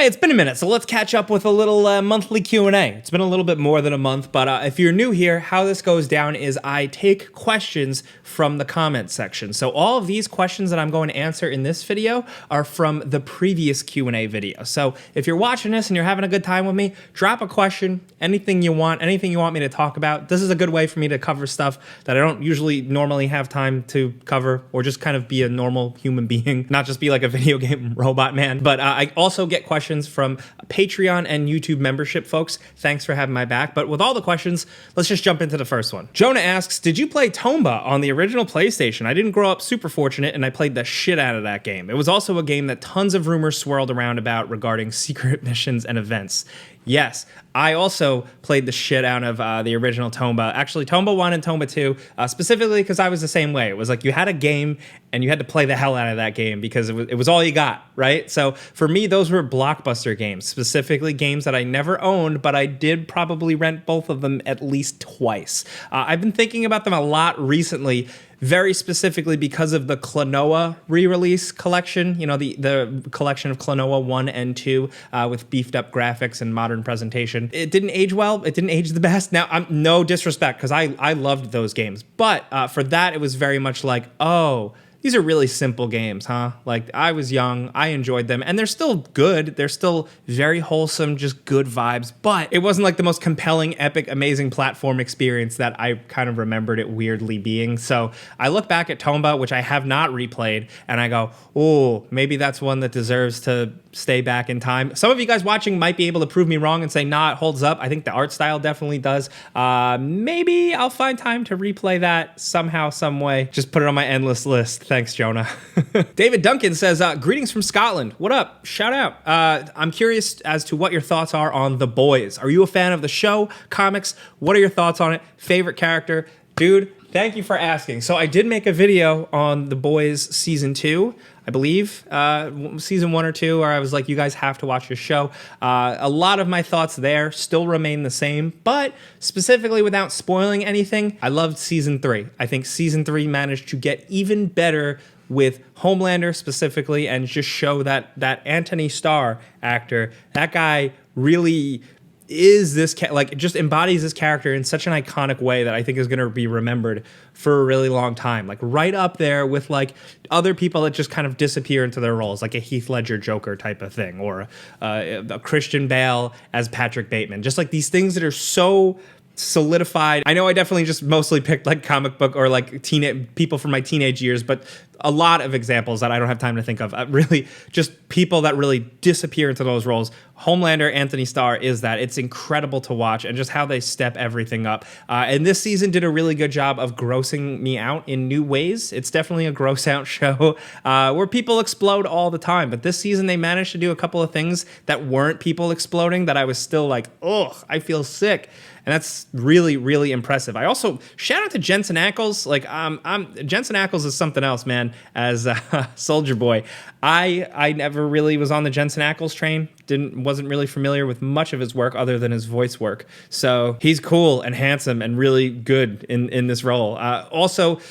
Hey, it's been a minute, so let's catch up with a little monthly Q&A. It's been a little bit more than a month, but if you're new here, how this goes down is I take questions from the comment section. So all of these questions that I'm going to answer in this video are from the previous Q&A video. So if you're watching this and you're having a good time with me, drop a question, anything you want me to talk about. This is a good way for me to cover stuff that I don't usually normally have time to cover, or just kind of be a normal human being, not just be like a video game robot man. But I also get questions from Patreon and YouTube membership folks. Thanks for having my back. But with all the questions, let's just jump into the first one. Jonah asks, did you play Tomba on the original PlayStation? I didn't grow up super fortunate, and I played the shit out of that game. It was also a game that tons of rumors swirled around about regarding secret missions and events. Yes, I also played the shit out of the original Tomba. Actually, Tomba 1 and Tomba 2, specifically because I was the same way. It was like you had a game and you had to play the hell out of that game because it was all you got, right? So for me, those were blockbuster games, specifically games that I never owned, but I did probably rent both of them at least twice. I've been thinking about them a lot recently, very specifically because of the Klonoa re-release collection, you know, the collection of Klonoa 1 and 2 with beefed up graphics and modern presentation. It didn't age well. It didn't age the best. Now, I'm no disrespect, because I loved those games. But for that, it was very much like, oh, these are really simple games, huh? Like, I was young, I enjoyed them, and they're still good. They're still very wholesome, just good vibes, but it wasn't like the most compelling, epic, amazing platform experience that I kind of remembered it weirdly being. So I look back at Tomba, which I have not replayed, and I go, oh, maybe that's one that deserves to stay back in time. Some of you guys watching might be able to prove me wrong and say, nah, it holds up. I think the art style definitely does. Maybe I'll find time to replay that somehow, some way. Just put it on my endless list. Thanks, Jonah. David Duncan says, greetings from Scotland. What up? Shout out. I'm curious as to what your thoughts are on The Boys. Are you a fan of the show, comics? What are your thoughts on it? Favorite character? Dude, thank you for asking. So I did make a video on The Boys season 2. I believe, season 1 or 2, where I was like, you guys have to watch this show. A lot of my thoughts there still remain the same, but specifically without spoiling anything, I loved season 3. I think season 3 managed to get even better with Homelander specifically, and just show that Anthony Starr actor, that guy really is this, like, just embodies this character in such an iconic way that I think is going to be remembered for a really long time. Like, right up there with, like, other people that just kind of disappear into their roles, like a Heath Ledger Joker type of thing, or a Christian Bale as Patrick Bateman. Just like these things that are so solidified. I know I definitely just mostly picked like comic book or like people from my teenage years, but a lot of examples that I don't have time to think of. Really just people that really disappear into those roles. Homelander, Anthony Starr is that. It's incredible to watch, and just how they step everything up. And this season did a really good job of grossing me out in new ways. It's definitely a gross out show where people explode all the time. But this season they managed to do a couple of things that weren't people exploding that I was still like, ugh, I feel sick. And that's really, really impressive. I also shout out to Jensen Ackles. Like, Jensen Ackles is something else, man. As Soldier Boy, I never really was on the Jensen Ackles train. Wasn't really familiar with much of his work other than his voice work. So he's cool and handsome and really good in this role. Also,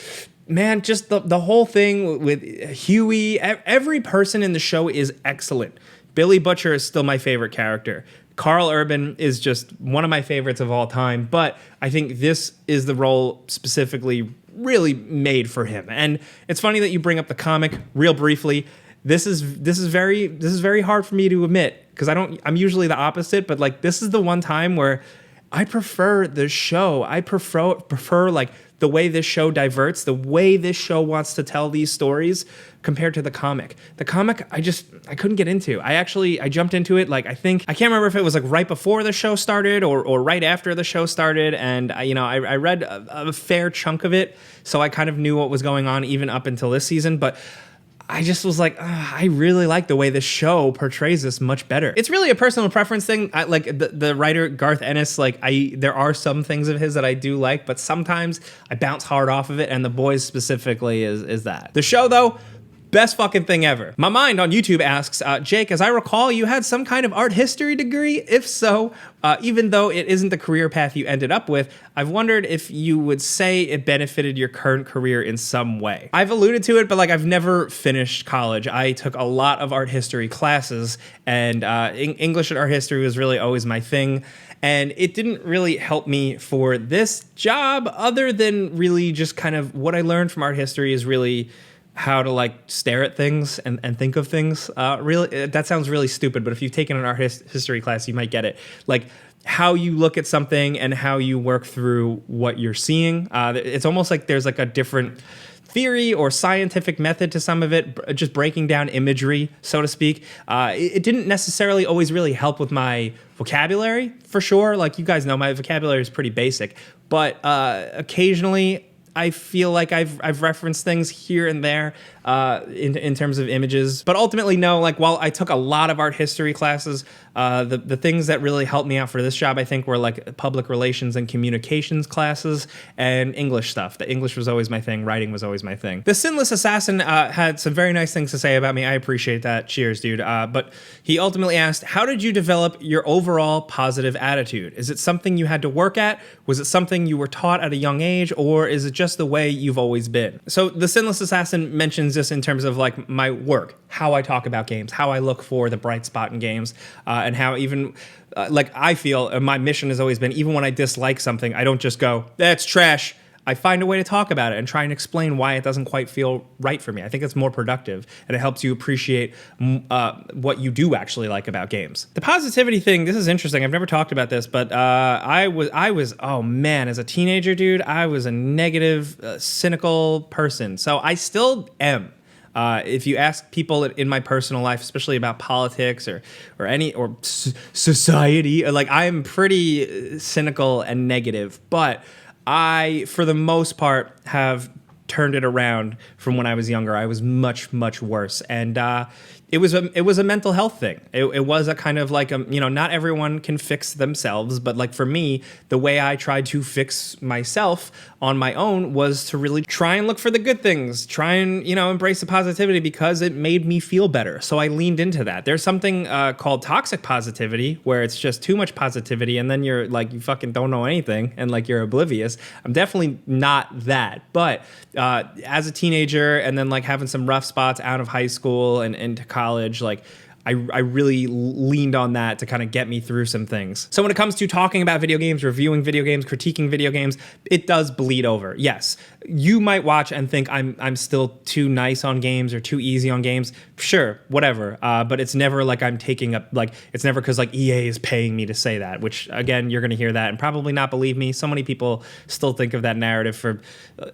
man, just the whole thing with Huey. Every person in the show is excellent. Billy Butcher is still my favorite character. Carl Urban is just one of my favorites of all time, but I think this is the role specifically really made for him. And it's funny that you bring up the comic real briefly. This is very hard for me to admit, because I'm usually the opposite, but like this is the one time where I prefer the show. I prefer like the way this show diverts, the way this show wants to tell these stories compared to the comic. The comic, I couldn't get into. I jumped into it, like, I can't remember if it was like right before the show started or right after the show started. And I read a fair chunk of it, so I kind of knew what was going on even up until this season. But I just was like, I really like the way this show portrays this much better. It's really a personal preference thing. Like the writer Garth Ennis, like there are some things of his that I do like, but sometimes I bounce hard off of it, and The Boys specifically is that. The show though, Best fucking thing ever. My Mind on YouTube asks, Jake, as I recall, you had some kind of art history degree? If so, even though it isn't the career path you ended up with, I've wondered if you would say it benefited your current career in some way. I've alluded to it, but like I've never finished college. I took a lot of art history classes, and English and art history was really always my thing. And it didn't really help me for this job, other than really just kind of what I learned from art history is really how to like stare at things and think of things. Really, that sounds really stupid, but if you've taken an art history class, you might get it. Like how you look at something and how you work through what you're seeing. It's almost like there's like a different theory or scientific method to some of it, just breaking down imagery, so to speak. It didn't necessarily always really help with my vocabulary, for sure. Like you guys know, my vocabulary is pretty basic, but occasionally I feel like I've referenced things here and there in terms of images. But ultimately, no, like while I took a lot of art history classes, the things that really helped me out for this job, I think, were like public relations and communications classes and English stuff. The English was always my thing. Writing was always my thing. The Sinless Assassin had some very nice things to say about me. I appreciate that. Cheers, dude. But he ultimately asked, how did you develop your overall positive attitude? Is it something you had to work at? Was it something you were taught at a young age? Or is it just the way you've always been? So the Sinless Assassin mentions this in terms of like my work, how I talk about games, how I look for the bright spot in games, and how even like I feel my mission has always been, even when I dislike something, I don't just go, that's trash. I find a way to talk about it and try and explain why it doesn't quite feel right for me. I think it's more productive, and it helps you appreciate what you do actually like about games. The positivity thing, this is interesting. I've never talked about this, but I was, oh man, as a teenager, dude, I was a negative, cynical person. So I still am. If you ask people in my personal life, especially about politics or society, like I am pretty cynical and negative, but I, for the most part, have turned it around from when I was younger. I was much, much worse. And it was a mental health thing. It was a kind of like, not everyone can fix themselves, but like for me, the way I tried to fix myself on my own was to really try and look for the good things, try and, embrace the positivity because it made me feel better. So I leaned into that. There's something called toxic positivity where it's just too much positivity and then you're like, you fucking don't know anything and like you're oblivious. I'm definitely not that. But as a teenager and then like having some rough spots out of high school and into college, like I really leaned on that to kind of get me through some things. So when it comes to talking about video games, reviewing video games, critiquing video games, it does bleed over. Yes, you might watch and think I'm still too nice on games or too easy on games. Sure, whatever. But it's never like I'm taking up, like, it's never because like EA is paying me to say that, which again, you're going to hear that and probably not believe me. So many people still think of that narrative for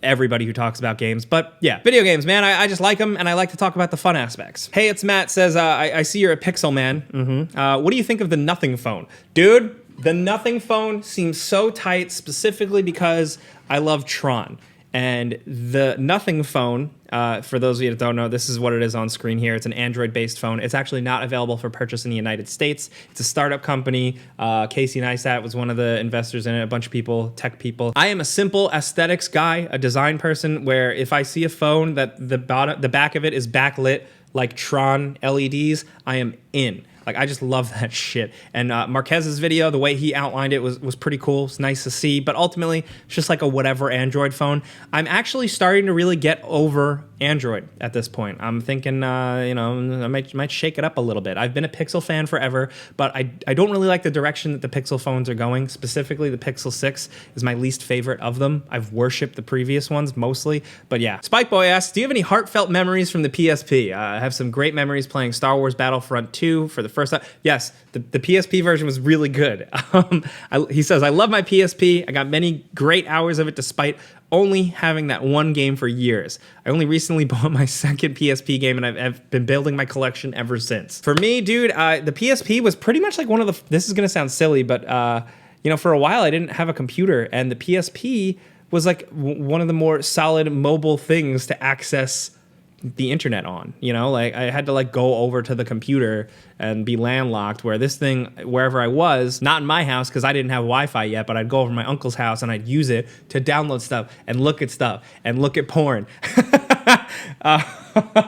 everybody who talks about games. But yeah, video games, man, I just like them and I like to talk about the fun aspects. Hey, it's Matt says, I see you're a Pixel man. What do you think of the Nothing phone? Dude, the Nothing phone seems so tight specifically because I love Tron. And the Nothing phone, for those of you that don't know, this is what it is on screen here. It's an Android-based phone. It's actually not available for purchase in the United States. It's a startup company. Casey Neistat was one of the investors in it, a bunch of people, tech people. I am a simple aesthetics guy, a design person, where if I see a phone that the back of it is backlit like Tron LEDs, I am in. Like, I just love that shit. And Marquez's video, the way he outlined it was pretty cool. It's nice to see. But ultimately, it's just like a whatever Android phone. I'm actually starting to really get over Android at this point. I'm thinking, I might shake it up a little bit. I've been a Pixel fan forever, but I don't really like the direction that the Pixel phones are going. Specifically, the Pixel 6 is my least favorite of them. I've worshipped the previous ones mostly. But yeah. Spike Boy asks, do you have any heartfelt memories from the PSP? I have some great memories playing Star Wars Battlefront 2 for the first time. Yes, the PSP version was really good. He says, I love my PSP. I got many great hours of it despite only having that one game for years. I only recently bought my second PSP game and I've been building my collection ever since. For me, dude, the PSP was pretty much like one of the, this is gonna sound silly, but for a while I didn't have a computer and the PSP was like one of the more solid mobile things to access the internet on, like I had to like go over to the computer and be landlocked, where this thing, wherever I was, not in my house because I didn't have Wi-Fi yet, but I'd go over to my uncle's house and I'd use it to download stuff and look at porn.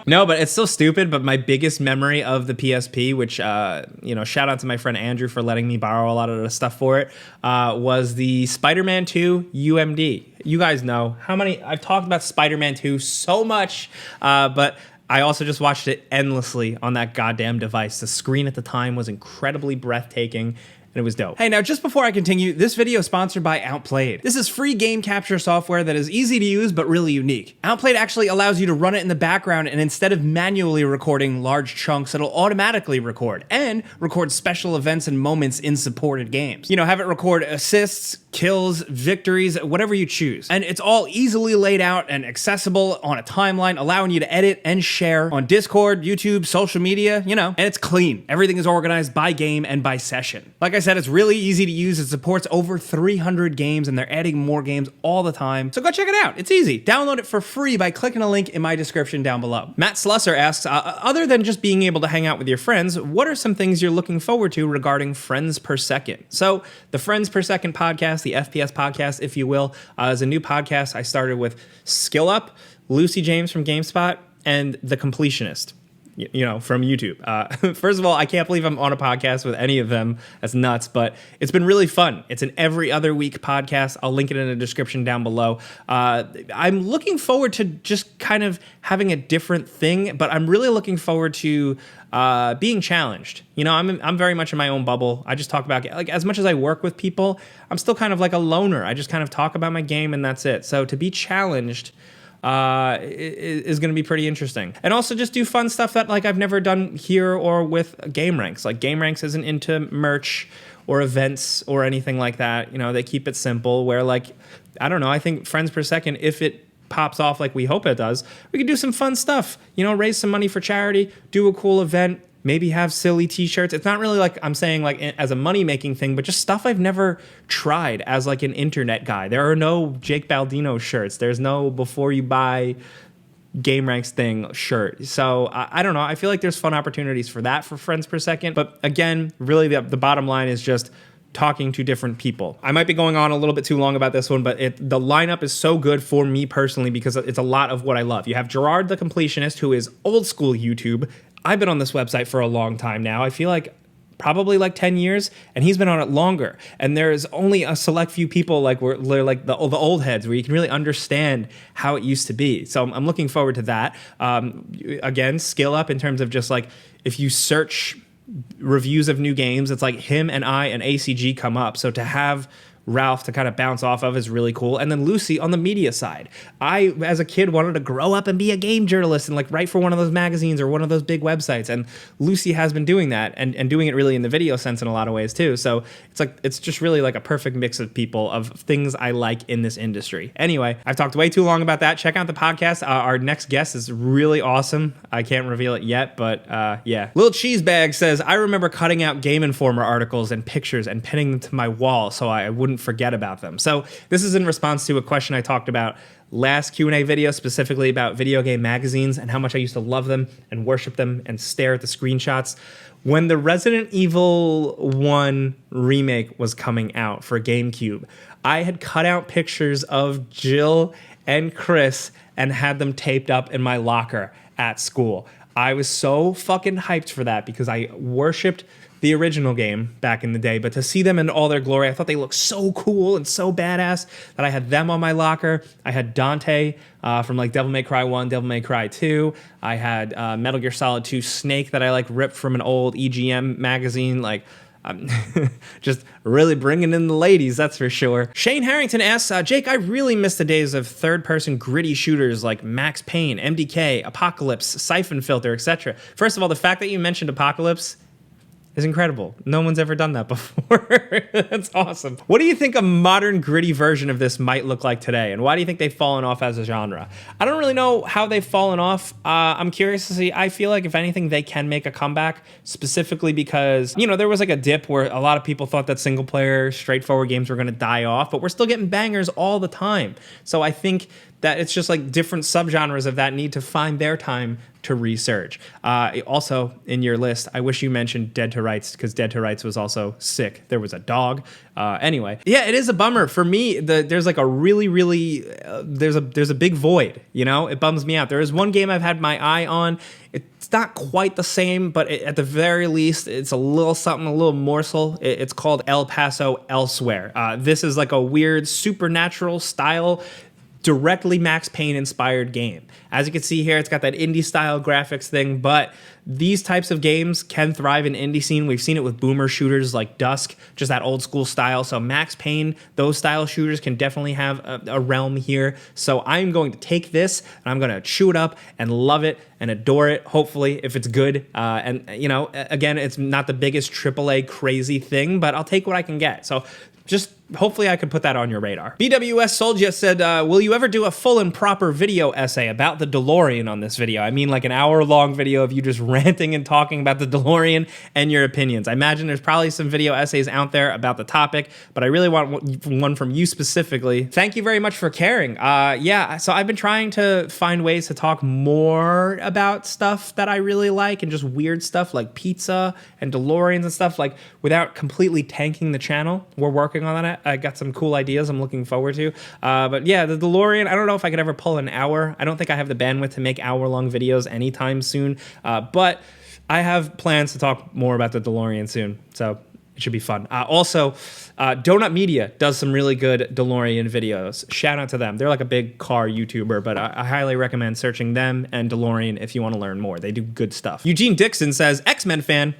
No, but it's so stupid. But my biggest memory of the PSP, which, shout out to my friend Andrew for letting me borrow a lot of the stuff for it, was the Spider-Man 2 UMD. You guys know I've talked about Spider-Man 2 so much, but I also just watched it endlessly on that goddamn device. The screen at the time was incredibly breathtaking, and it was dope. Hey, now just before I continue, this video is sponsored by Outplayed. This is free game capture software that is easy to use but really unique. Outplayed actually allows you to run it in the background, and instead of manually recording large chunks, it'll automatically record and record special events and moments in supported games. Have it record assists, kills, victories, whatever you choose. And it's all easily laid out and accessible on a timeline, allowing you to edit and share on Discord, YouTube, social media, and it's clean. Everything is organized by game and by session. Like I said, it's really easy to use. It supports over 300 games, and they're adding more games all the time. So go check it out. It's easy. Download it for free by clicking a link in my description down below. Matt Slusser asks, other than just being able to hang out with your friends, what are some things you're looking forward to regarding Friends Per Second? So the Friends Per Second podcast, the FPS podcast, if you will, is a new podcast I started with Skill Up, Lucy James from GameSpot, and The Completionist, from YouTube. First of all, I can't believe I'm on a podcast with any of them. That's nuts, but it's been really fun. It's an every other week podcast. I'll link it in the description down below. I'm looking forward to just kind of having a different thing, but I'm really looking forward to being challenged. I'm very much in my own bubble. I just talk about, like, as much as I work with people, I'm still kind of like a loner. I just kind of talk about my game and that's it. So to be challenged is going to be pretty interesting. And also just do fun stuff that I've never done here or with Game Ranks. Like Game Ranks isn't into merch or events or anything like that. They keep it simple where I don't know, I think Friends Per Second, if it pops off like we hope it does, we could do some fun stuff, raise some money for charity, do a cool event, maybe have silly t-shirts. It's not really I'm saying as a money-making thing, but just stuff I've never tried as an internet guy. There are no Jake Baldino shirts. There's no before you buy Game Ranks thing shirt. So I don't know. I feel like there's fun opportunities for that for Friends Per Second. But again, really the bottom line is just talking to different people. I might be going on a little bit too long about this one, but the lineup is so good for me personally because it's a lot of what I love. You have Gerard the Completionist, who is old school YouTube. I've been on this website for a long time now. I feel like probably 10 years, and he's been on it longer. And there's only a select few people where they're the old heads where you can really understand how it used to be. So I'm looking forward to that. Again, Skill Up in terms of just if you search reviews of new games, it's him and I and ACG come up. So to have Ralph to kind of bounce off of is really cool. And then Lucy on the media side. I, as a kid, wanted to grow up and be a game journalist and write for one of those magazines or one of those big websites. And Lucy has been doing that and doing it really in the video sense in a lot of ways too. So it's just really a perfect mix of people, of things I like in this industry. Anyway, I've talked way too long about that. Check out the podcast. Our next guest is really awesome. I can't reveal it yet, but yeah. Lil Cheesebag says, I remember cutting out Game Informer articles and pictures and pinning them to my wall so I wouldn't forget about them. So this is in response to a question I talked about last Q&A video, specifically about video game magazines and how much I used to love them and worship them and stare at the screenshots. When the Resident Evil 1 remake was coming out for GameCube, I had cut out pictures of Jill and Chris and had them taped up in my locker at school. I was so fucking hyped for that because I worshipped the original game back in the day, but to see them in all their glory, I thought they looked so cool and so badass that I had them on my locker. I had Dante from Devil May Cry 1, Devil May Cry 2. I had Metal Gear Solid 2 Snake that I ripped from an old EGM magazine. I'm just really bringing in the ladies, that's for sure. Shane Harrington asks, Jake, I really miss the days of third-person gritty shooters like Max Payne, MDK, Apocalypse, Siphon Filter, etc. First of all, the fact that you mentioned Apocalypse is incredible. No one's ever done that before. That's awesome. What do you think a modern gritty version of this might look like today? And why do you think they've fallen off as a genre? I don't really know how they've fallen off. I'm curious to see. I feel like if anything, they can make a comeback, specifically because, there was a dip where a lot of people thought that single player straightforward games were going to die off, but we're still getting bangers all the time. So I think that it's just like different subgenres of that need to find their time to research. Also, in your list, I wish you mentioned Dead to Rights, because Dead to Rights was also sick. There was a dog. Anyway, yeah, it is a bummer for me. There's like a really there's a big void. You know, it bums me out. There is one game I've had my eye on. It's not quite the same, but at the very least, it's a little something, a little morsel. It's called El Paso Elsewhere. This is like a weird supernatural style, directly Max Payne inspired game. As you can see here, it's got that indie style graphics thing, but these types of games can thrive in indie scene. We've seen it with boomer shooters like Dusk, just that old school style. So Max Payne, those style shooters can definitely have a realm here. So I'm going to take this and I'm going to chew it up and love it and adore it, hopefully, if it's good. And, you know, again, it's not the biggest AAA crazy thing, but I'll take what I can get. So just hopefully I can put that on your radar. BWS Soldier said, will you ever do a full and proper video essay about the DeLorean on this video? I mean, like an hour-long video of you just ranting and talking about the DeLorean and your opinions. I imagine there's probably some video essays out there about the topic, but I really want one from you specifically. Thank you very much for caring. Yeah, so I've been trying to find ways to talk more about stuff that I really like and just weird stuff like pizza and DeLoreans and stuff, like without completely tanking the channel. We're working on that. I got some cool ideas I'm looking forward to. But yeah, the DeLorean, I don't know if I could ever pull an hour. I don't think I have the bandwidth to make hour-long videos anytime soon. But I have plans to talk more about the DeLorean soon. So it should be fun. Also, Donut Media does some really good DeLorean videos. Shout out to them. They're like a big car YouTuber, but I highly recommend searching them and DeLorean if you want to learn more. They do good stuff. Eugene Dixon says, X-Men fan.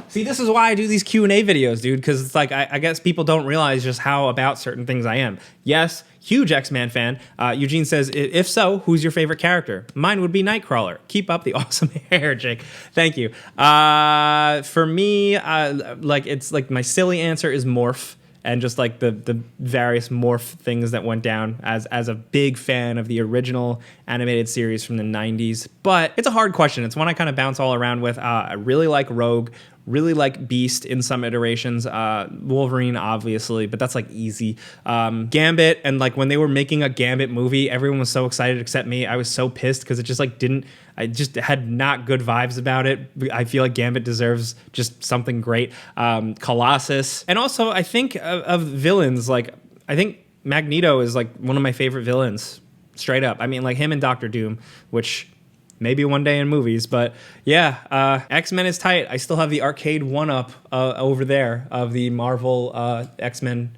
See, this is why I do these Q&A videos, dude, because it's like, I guess people don't realize just how about certain things I am. Yes, huge X-Men fan. Eugene says, if so, who's your favorite character? Mine would be Nightcrawler. Keep up the awesome hair, Jake. Thank you. For me, like, it's like my silly answer is Morph. And just like the various Morph things that went down as a big fan of the original animated series from the 90s. But it's a hard question. It's one I kind of bounce all around with. I really like Rogue, really like Beast in some iterations. Wolverine, obviously, but that's like easy. Gambit, and like when they were making a Gambit movie, everyone was so excited except me. I was so pissed because it just like I just had not good vibes about it. I feel like Gambit deserves just something great. Colossus. And also, I think of villains, like, I think Magneto is like one of my favorite villains, straight up. I mean, like him and Doctor Doom, which maybe one day in movies, but yeah, X-Men is tight. I still have the arcade one-up over there of the Marvel X-Men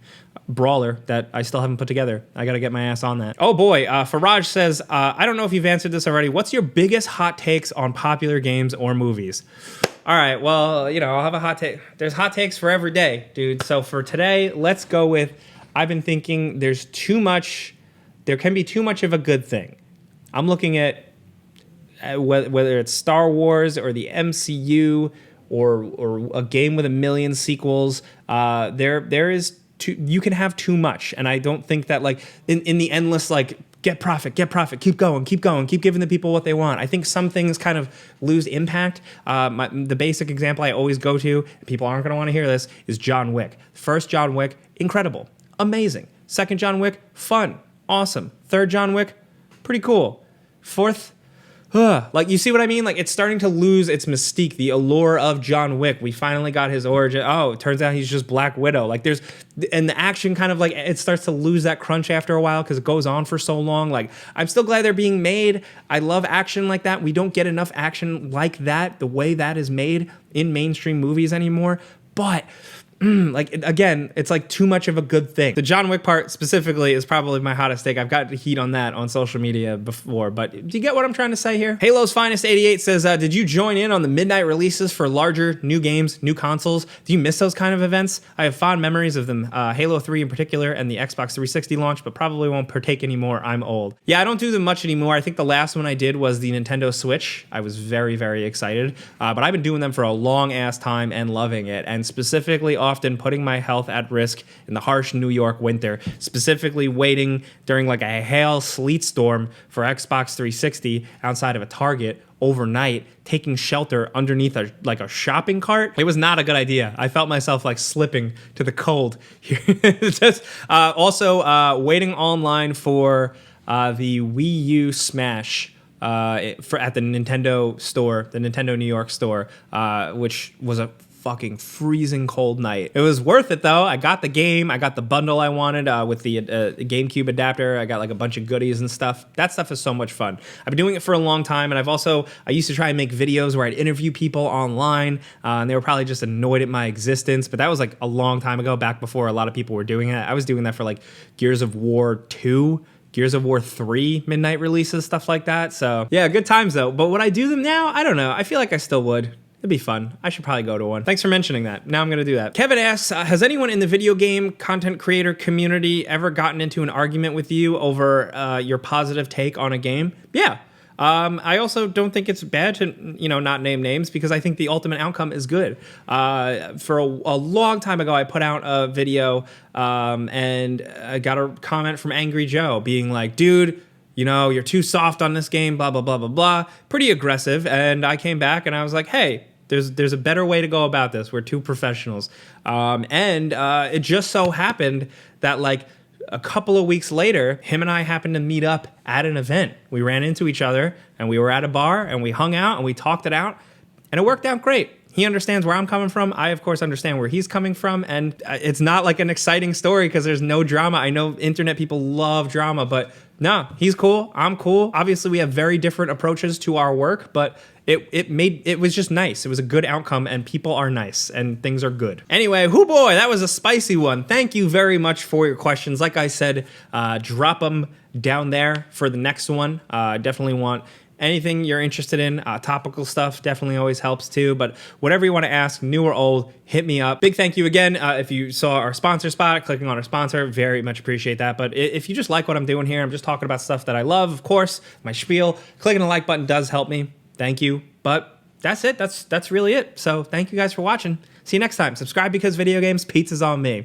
brawler that I still haven't put together. I gotta get my ass on that. Oh boy, Faraj says, I don't know if you've answered this already. What's your biggest hot takes on popular games or movies? All right, well, you know, I'll have a hot take. There's hot takes for every day, dude. So for today, let's go with, I've been thinking there can be too much of a good thing. I'm looking at whether it's Star Wars or the MCU or a game with a million sequels, you can have too much. And I don't think that, like, in the endless, like, get profit, keep going, keep giving the people what they want. I think some things kind of lose impact. The basic example I always go to, people aren't going to want to hear this, is John Wick. First John Wick, incredible, amazing. Second John Wick, fun, awesome. Third John Wick, pretty cool. Fourth, like, you see what I mean? Like, it's starting to lose its mystique, the allure of John Wick. We finally got his origin. Oh, it turns out he's just Black Widow. Like, and the action kind of, like, it starts to lose that crunch after a while because it goes on for so long. Like, I'm still glad they're being made. I love action like that. We don't get enough action like that, the way that is made in mainstream movies anymore. But like, again, it's like too much of a good thing. The John Wick part specifically is probably my hottest take. I've got the heat on that on social media before, but do you get what I'm trying to say here? Halo's Finest 88 says, did you join in on the midnight releases for larger new games, new consoles? Do you miss those kind of events? I have fond memories of them, Halo 3 in particular and the Xbox 360 launch, but probably won't partake anymore. I'm old. Yeah, I don't do them much anymore. I think the last one I did was the Nintendo Switch. I was very, very excited, but I've been doing them for a long ass time and loving it, and specifically often putting my health at risk in the harsh New York winter, specifically waiting during like a hail sleet storm for Xbox 360 outside of a Target overnight, taking shelter underneath a shopping cart. It was not a good idea. I felt myself like slipping to the cold here. Also waiting online for the Wii U Smash at the Nintendo store, the Nintendo New York store, which was a fucking freezing cold night. It was worth it though. I got the game, I got the bundle I wanted with the GameCube adapter. I got like a bunch of goodies and stuff. That stuff is so much fun. I've been doing it for a long time, and I used to try and make videos where I'd interview people online, and they were probably just annoyed at my existence, but that was like a long time ago, back before a lot of people were doing it. I was doing that for like Gears of War 2, Gears of War 3 midnight releases, stuff like that. So yeah, good times though. But would I do them now? I don't know. I feel like I still would. It'd be fun. I should probably go to one. Thanks for mentioning that. Now I'm going to do that. Kevin asks, has anyone in the video game content creator community ever gotten into an argument with you over your positive take on a game? Yeah. I also don't think it's bad to, not name names, because I think the ultimate outcome is good. For a long time ago, I put out a video and I got a comment from Angry Joe being like, dude, you're too soft on this game, blah, blah, blah, blah, blah. Pretty aggressive. And I came back and I was like, hey, there's a better way to go about this. We're two professionals. And it just so happened that like a couple of weeks later, him and I happened to meet up at an event. We ran into each other and we were at a bar and we hung out and we talked it out, and it worked out great. He understands where I'm coming from. I, of course, understand where he's coming from. And it's not like an exciting story because there's no drama. I know internet people love drama, but no, he's cool. I'm cool. Obviously, we have very different approaches to our work, but it was just nice. It was a good outcome, and people are nice, and things are good. Anyway, whoo boy, that was a spicy one. Thank you very much for your questions. Like I said, drop them down there for the next one. Definitely want anything you're interested in. Topical stuff definitely always helps too, but whatever you want to ask, new or old, hit me up. Big thank you again. If you saw our sponsor spot, clicking on our sponsor, very much appreciate that. But if you just like what I'm doing here, I'm just talking about stuff that I love, of course, my spiel, clicking the like button does help me. Thank you. But that's it. That's really it. So thank you guys for watching. See you next time. Subscribe because video games, pizza's on me.